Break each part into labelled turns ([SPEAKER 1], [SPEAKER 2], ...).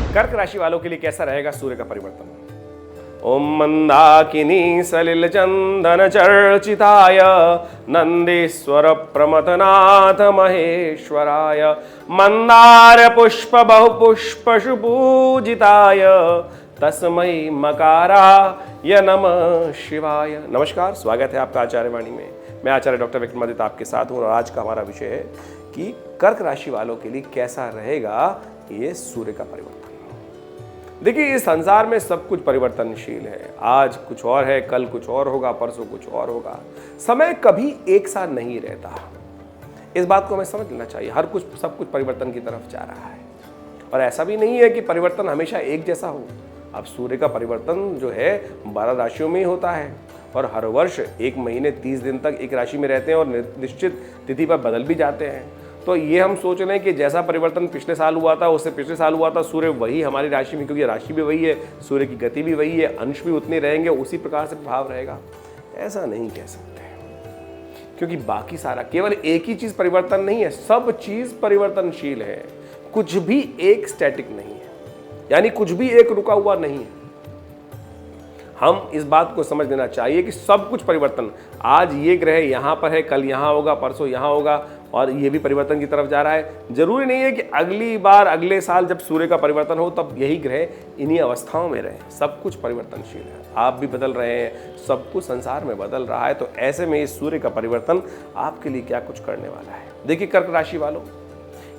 [SPEAKER 1] कर्क राशि वालों के लिए कैसा रहेगा सूर्य का परिवर्तन? ओम मंदाकिनी सलिल चंदन चर्चिताय नंदीश्वर प्रमथनाथ महेश्वराय मंदार पुष्प बहुपुष्प सुपूजिताय तस्मै मकाराय नमः शिवाय। नमस्कार, स्वागत है आपका आचार्य वाणी में। मैं आचार्य डॉक्टर विक्रमादित्य आपके साथ हूँ और आज का हमारा विषय है कि कर्क राशि वालों के लिए कैसा रहेगा ये सूर्य का परिवर्तन। देखिए, इस संसार में सब कुछ परिवर्तनशील है। आज कुछ और है, कल कुछ और होगा, परसों कुछ और होगा। समय कभी एक साथ नहीं रहता। इस बात को हमें समझ लेना चाहिए। हर कुछ सब कुछ परिवर्तन की तरफ जा रहा है और ऐसा भी नहीं है कि परिवर्तन हमेशा एक जैसा हो। अब सूर्य का परिवर्तन जो है 12 राशियों में ही होता है और हर वर्ष 1 महीने 30 दिन तक एक राशि में रहते हैं और निश्चित तिथि पर बदल भी जाते हैं। तो ये हम सोच रहे हैं कि जैसा परिवर्तन पिछले साल हुआ था उससे पिछले साल हुआ था, सूर्य वही हमारी राशि में, क्योंकि राशि भी वही है, सूर्य की गति भी वही है, अंश भी उतने रहेंगे, उसी प्रकार से प्रभाव रहेगा, ऐसा नहीं कह सकते। क्योंकि बाकी सारा, केवल एक ही चीज परिवर्तन नहीं है, सब चीज परिवर्तनशील है। कुछ भी एक स्टैटिक नहीं है, यानी कुछ भी एक रुका हुआ नहीं है। हम इस बात को समझ लेना चाहिए कि सब कुछ परिवर्तन, आज ये ग्रह यहाँ पर है, कल यहाँ होगा, परसों यहाँ होगा और ये भी परिवर्तन की तरफ जा रहा है। जरूरी नहीं है कि अगली बार अगले साल जब सूर्य का परिवर्तन हो तब यही ग्रह इन्हीं अवस्थाओं में रहे। सब कुछ परिवर्तनशील है, आप भी बदल रहे हैं, सब कुछ संसार में बदल रहा है। तो ऐसे में इस सूर्य का परिवर्तन आपके लिए क्या कुछ करने वाला है। देखिए, कर्क राशि वालों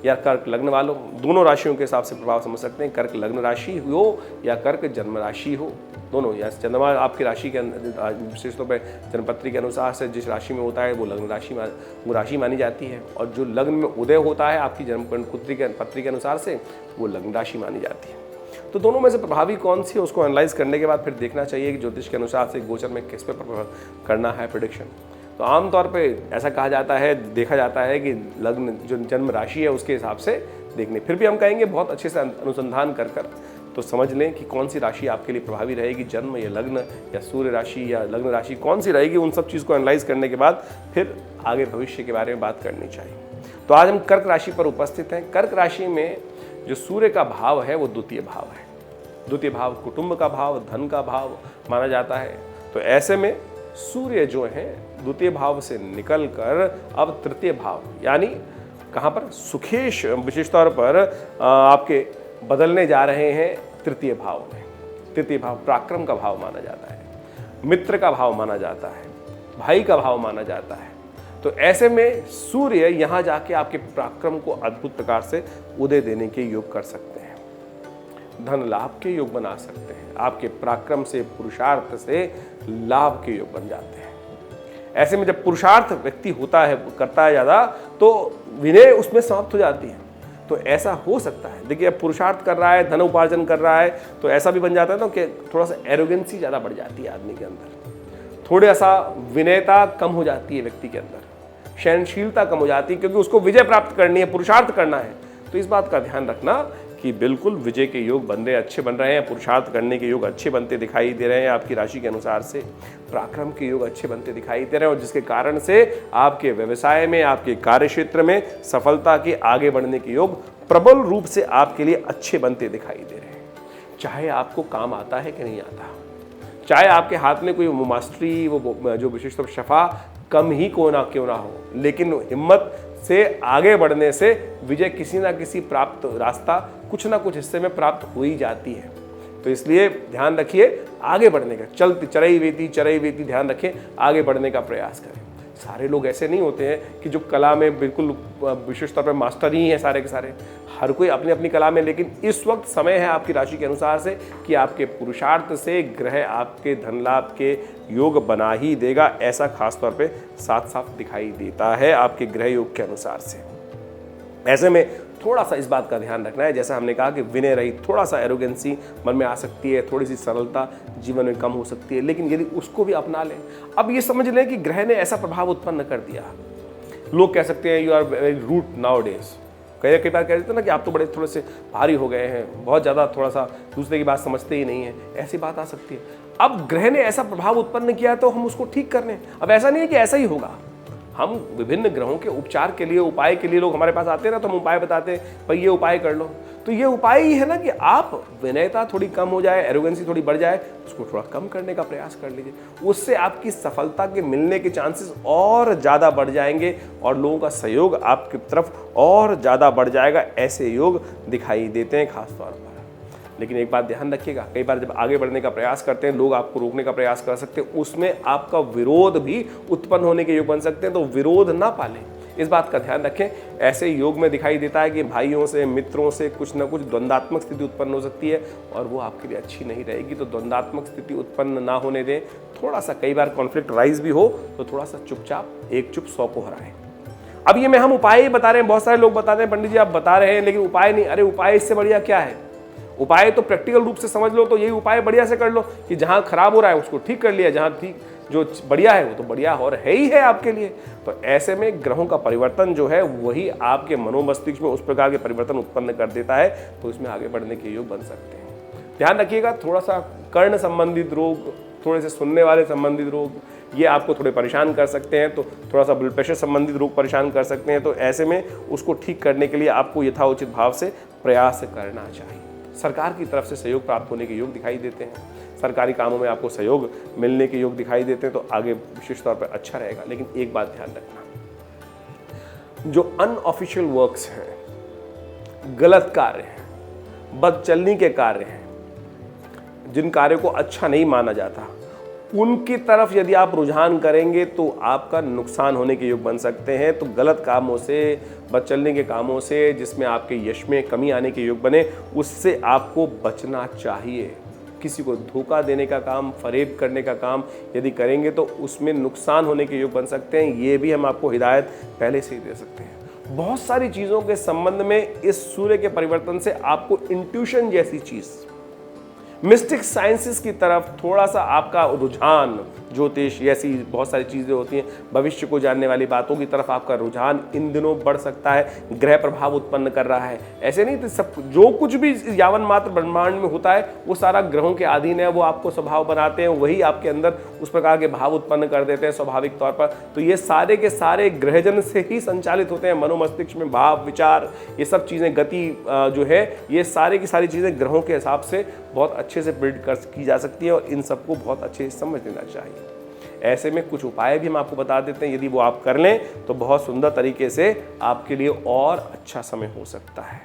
[SPEAKER 1] या कर्क लग्न वालों, दोनों राशियों के हिसाब से प्रभाव समझ सकते हैं। कर्क लग्न राशि हो या कर्क जन्म राशि हो, दोनों, या चंद्रमा आपकी राशि के विशेष तौर पर जन्मपत्री के अनुसार से जिस राशि में होता है वो लग्न राशि वो राशि मानी जाती है, और जो लग्न में उदय होता है आपकी जन्मपत्री के अनुसार से वो लग्न राशि मानी जाती है। तो दोनों में से प्रभावी कौन सी है उसको एनालाइज करने के बाद फिर देखना चाहिए कि ज्योतिष के अनुसार से गोचर में किस पे प्रभाव करना है प्रेडिक्शन। तो आमतौर पे ऐसा कहा जाता है, देखा जाता है कि लग्न जो जन्म राशि है उसके हिसाब से देखने। फिर भी हम कहेंगे बहुत अच्छे से अनुसंधान कर तो समझ लें कि कौन सी राशि आपके लिए प्रभावी रहेगी, जन्म या लग्न या सूर्य राशि या लग्न राशि कौन सी रहेगी। उन सब चीज़ को एनालाइज करने के बाद फिर आगे भविष्य के बारे में बात करनी चाहिए। तो आज हम कर्क राशि पर उपस्थित हैं। कर्क राशि में जो सूर्य का भाव है वो द्वितीय भाव है। द्वितीय भाव कुटुंब का भाव, धन का भाव माना जाता है। तो ऐसे में सूर्य जो है द्वितीय भाव से निकल कर अब तृतीय भाव, यानी कहाँ पर, सुखेश विशेष तौर पर आपके बदलने जा रहे हैं तृतीय भाव में। तृतीय भाव पराक्रम का भाव माना जाता है, मित्र का भाव माना जाता है, भाई का भाव माना जाता है। तो ऐसे में सूर्य यहाँ जाके आपके पराक्रम को अद्भुत प्रकार से उदय देने के योग कर सकते हैं, धन लाभ के योग बना सकते हैं, आपके पराक्रम से, पुरुषार्थ से लाभ के योग बन जाते हैं। ऐसे में जब पुरुषार्थ व्यक्ति होता है, करता है ज़्यादा, तो विनय उसमें समाप्त हो जाती है। तो ऐसा हो सकता है, देखिए, अब पुरुषार्थ कर रहा है, धन उपार्जन कर रहा है, तो ऐसा भी बन जाता है ना कि थोड़ा सा एरोगेंसी ज़्यादा बढ़ जाती है आदमी के अंदर, थोड़ा सा विनयता कम हो जाती है व्यक्ति के अंदर, सहनशीलता कम हो जाती है, क्योंकि उसको विजय प्राप्त करनी है, पुरुषार्थ करना है। तो इस बात का ध्यान रखना कि बिल्कुल विजय के योग बनने अच्छे बन रहे हैं, पुरुषार्थ करने के योग अच्छे बनते दिखाई दे रहे हैं आपकी राशि के अनुसार से, पराक्रम के योग अच्छे बनते दिखाई दे रहे हैं, और जिसके कारण से आपके व्यवसाय में, आपके कार्य क्षेत्र में सफलता के आगे बढ़ने के योग प्रबल रूप से आपके लिए अच्छे बनते दिखाई दे रहे हैं। चाहे आपको काम आता है कि नहीं आता, चाहे आपके हाथ में कोई मास्टरी, वो जो विशेष तौर शफा कम ही क्यों ना हो, लेकिन हिम्मत से आगे बढ़ने से विजय किसी ना किसी प्राप्त रास्ता कुछ ना कुछ हिस्से में प्राप्त हो ही जाती है। तो इसलिए ध्यान रखिए आगे बढ़ने का, चलती चरई वेती ध्यान रखें, आगे बढ़ने का प्रयास करें। सारे लोग ऐसे नहीं होते हैं कि जो कला में बिल्कुल विशेष तौर पर मास्टर ही हैं सारे के सारे, हर कोई अपनी अपनी कला में। लेकिन इस वक्त समय है आपकी राशि के अनुसार से कि आपके पुरुषार्थ से ग्रह आपके धन लाभ के योग बना ही देगा, ऐसा खास तौर पे साफ साफ दिखाई देता है आपके ग्रह योग के अनुसार से। ऐसे में थोड़ा सा इस बात का ध्यान रखना है, जैसा हमने कहा कि विनय रहित थोड़ा सा एरोगेंसी मन में आ सकती है, थोड़ी सी सरलता जीवन में कम हो सकती है, लेकिन यदि उसको भी अपना लें। अब ये समझ लें कि ग्रह ने ऐसा प्रभाव उत्पन्न कर दिया, लोग कह सकते हैं you are very rude nowadays, कई बार कह देते हैं ना कि आप तो बड़े थोड़े से भारी हो गए हैं, बहुत ज़्यादा थोड़ा सा दूसरे की बात समझते ही नहीं है, ऐसी बात आ सकती है। अब ग्रह ने ऐसा प्रभाव उत्पन्न किया तो हम उसको ठीक कर लें। अब ऐसा नहीं है कि ऐसा ही होगा, हम विभिन्न ग्रहों के उपचार के लिए, उपाय के लिए लोग हमारे पास आते हैं ना, तो हम उपाय बताते हैं, भाई ये उपाय कर लो। तो ये उपाय ही है ना कि आप विनयता थोड़ी कम हो जाए, एरोगेंसी थोड़ी बढ़ जाए, उसको थोड़ा कम करने का प्रयास कर लीजिए। उससे आपकी सफलता के मिलने के चांसेस और ज़्यादा बढ़ जाएंगे और लोगों का सहयोग आपकी तरफ और ज़्यादा बढ़ जाएगा। ऐसे योग दिखाई देते हैं खास तौर पर। लेकिन एक बात ध्यान रखिएगा, कई बार जब आगे बढ़ने का प्रयास करते हैं, लोग आपको रोकने का प्रयास कर सकते हैं, उसमें आपका विरोध भी उत्पन्न होने के योग बन सकते हैं। तो विरोध ना पालें, इस बात का ध्यान रखें। ऐसे योग में दिखाई देता है कि भाइयों से, मित्रों से कुछ ना कुछ द्वंद्वात्मक स्थिति उत्पन्न हो सकती है और वो आपके लिए अच्छी नहीं रहेगी। तो द्वंद्वात्मक स्थिति उत्पन्न ना होने दें। थोड़ा सा कई बार कॉन्फ्लिक्ट राइज भी हो तो थोड़ा सा चुपचाप, एक चुप 100 को हराएं। अब ये हम उपाय ही बता रहे हैं, बहुत सारे लोग बताते हैं पंडित जी आप बता रहे हैं लेकिन उपाय नहीं। अरे उपाय इससे बढ़िया क्या है? उपाय तो प्रैक्टिकल रूप से समझ लो तो यही उपाय बढ़िया से कर लो कि जहां खराब हो रहा है उसको ठीक कर लिया, जहां ठीक जो बढ़िया है वो तो बढ़िया और है ही है आपके लिए। तो ऐसे में ग्रहों का परिवर्तन जो है वही आपके मनोमस्तिष्क में उस प्रकार के परिवर्तन उत्पन्न कर देता है, तो इसमें आगे बढ़ने के योग बन सकते हैं। ध्यान रखिएगा, थोड़ा सा कर्ण संबंधित रोग, थोड़े से सुनने वाले संबंधित रोग, ये आपको थोड़े परेशान कर सकते हैं। तो थोड़ा सा ब्लड प्रेशर संबंधित रोग परेशान कर सकते हैं। तो ऐसे में उसको ठीक करने के लिए आपको यथाउचित भाव से प्रयास करना चाहिए। सरकार की तरफ से सहयोग प्राप्त होने के योग दिखाई देते हैं, सरकारी कामों में आपको सहयोग मिलने के योग दिखाई देते हैं, तो आगे विशेष तौर पर अच्छा रहेगा। लेकिन एक बात ध्यान रखना, जो अनऑफिशियल वर्क्स हैं, गलत कार्य हैं, बदचलनी के कार्य हैं, जिन कार्यों को अच्छा नहीं माना जाता, उनकी तरफ यदि आप रुझान करेंगे तो आपका नुकसान होने के योग बन सकते हैं। तो गलत कामों से, बदचलने के कामों से, जिसमें आपके यश में कमी आने के योग बने, उससे आपको बचना चाहिए। किसी को धोखा देने का काम, फरेब करने का काम यदि करेंगे तो उसमें नुकसान होने के योग बन सकते हैं। ये भी हम आपको हिदायत पहले से ही दे सकते हैं। बहुत सारी चीज़ों के संबंध में इस सूर्य के परिवर्तन से आपको इंट्यूशन जैसी चीज़, मिस्टिक साइंसेस की तरफ थोड़ा सा आपका रुझान, ज्योतिष ऐसी बहुत सारी चीज़ें होती हैं, भविष्य को जानने वाली बातों की तरफ आपका रुझान इन दिनों बढ़ सकता है। ग्रह प्रभाव उत्पन्न कर रहा है। ऐसे नहीं, तो सब जो कुछ भी यावन मात्र ब्रह्मांड में होता है वो सारा ग्रहों के अधीन है। वो आपको स्वभाव बनाते हैं, वही आपके अंदर उस प्रकार के भाव उत्पन्न कर देते हैं स्वाभाविक तौर पर। तो ये सारे के सारे ग्रहजन से ही संचालित होते हैं। मनोमस्तिष्क में भाव, विचार, ये सब चीज़ें, गति जो है, ये सारे की सारी चीज़ें ग्रहों के हिसाब से बहुत अच्छे से बिल्ड की जा सकती है और इन सबको बहुत अच्छे से समझ लेना चाहिए। ऐसे में कुछ उपाय भी हम आपको बता देते हैं, यदि वो आप कर लें तो बहुत सुंदर तरीके से आपके लिए और अच्छा समय हो सकता है।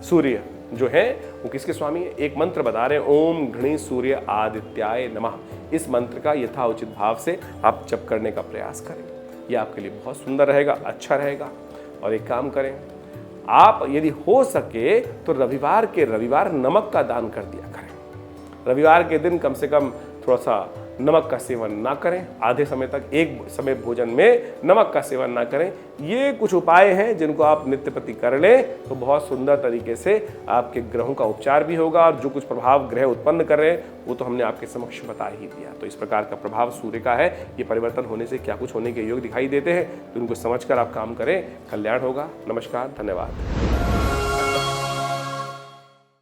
[SPEAKER 1] सूर्य जो है वो किसके स्वामी है? एक मंत्र बता रहे हैं, ओम घृणी सूर्य आदित्याय नमः। इस मंत्र का यथाउचित भाव से आप जप करने का प्रयास करें, ये आपके लिए बहुत सुंदर रहेगा, अच्छा रहेगा। और एक काम करें, आप यदि हो सके तो रविवार के रविवार नमक का दान कर दिया करें। रविवार के दिन कम से कम थोड़ा सा नमक का सेवन ना करें, आधे समय तक, एक समय भोजन में नमक का सेवन ना करें। ये कुछ उपाय हैं जिनको आप नित्य प्रति कर लें तो बहुत सुंदर तरीके से आपके ग्रहों का उपचार भी होगा। और जो कुछ प्रभाव ग्रह उत्पन्न कर रहे हैं वो तो हमने आपके समक्ष बता ही दिया। तो इस प्रकार का प्रभाव सूर्य का है, ये परिवर्तन होने से क्या कुछ होने के योग दिखाई देते हैं, तो उनको समझकर आप काम करें, कल्याण होगा। नमस्कार, धन्यवाद।